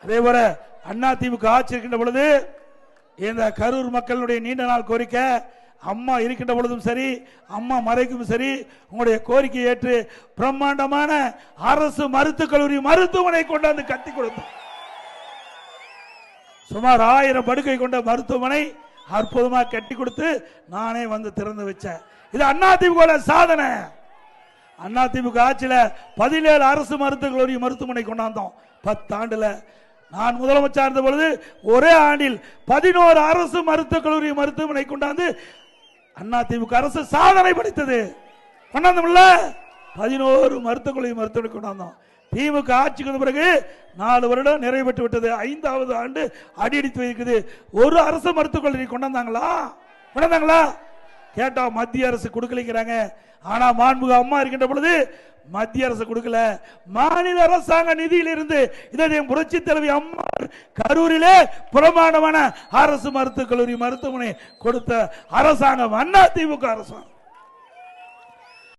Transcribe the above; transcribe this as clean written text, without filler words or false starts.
அதே போல அதிமுக ஆட்சி இருக்கின்ற பொழுது இந்த கரூர் மக்களுடைய நீண்ட நாள் கோரிக்கை, அம்மா இருக்கின்ற பொழுதும் சரி, அம்மா மறைக்கும் சரி, உங்களுடைய கோரிக்கை ஏற்று பிரம்மாண்டமான அரசு மருத்துவக் கல்லூரி மருத்துவமனை கொண்டாந்து கட்டி கொடுத்தோம். சுமார் 1000 படுக்கை கொண்ட மருத்துவமனை அற்புதமாக கட்டி கொடுத்து நானே வந்து திறந்து வச்சேன். இது அதிமுக சாதனை. அதிமுக ஆட்சியில 17 அரசு மருத்துவக் கல்லூரி மருத்துவமனை கொண்டாந்தோம். 10 ஆண்டுல நான் முதலமைச்சர் இருந்த பொழுது ஒரே ஆண்டில் 11 அரசு மருத்துவக் கல்லூரி மருத்துவமனை கொண்டாந்து அதிமுக அரசு சாதனை படைத்தது. கொண்டாந்தோம்ல 11 மருத்துவக் கல்லூரி மருத்துவமனை கொண்டாந்தோம். திமுக ஆட்சிக்கு வந்த பிறகு 4 வருடம் நிறைவு பெற்று விட்டது. 5வது ஆண்டு அடியெடுத்து வைக்குது. ஒரு அரசு மருத்துவக் கல்லூரி கொண்டாந்தாங்களா? கேட்டா மத்திய அரசு கொடுக்கலைங்கிறாங்க. ஆனா மாண்புமிகு அம்மா இருக்கின்ற பொழுது மத்திய அரசு கொடுக்கல, மாநில அரசாங்க நிதியிலிருந்து இதை புரட்சி தலைவி அம்மா கரூரிலே பிரமாண்டமான அரசு மருத்துவக் கல்லூரி மருத்துவமனை கொடுத்த அரசாங்கம் அதிமுக அரசாங்கம்.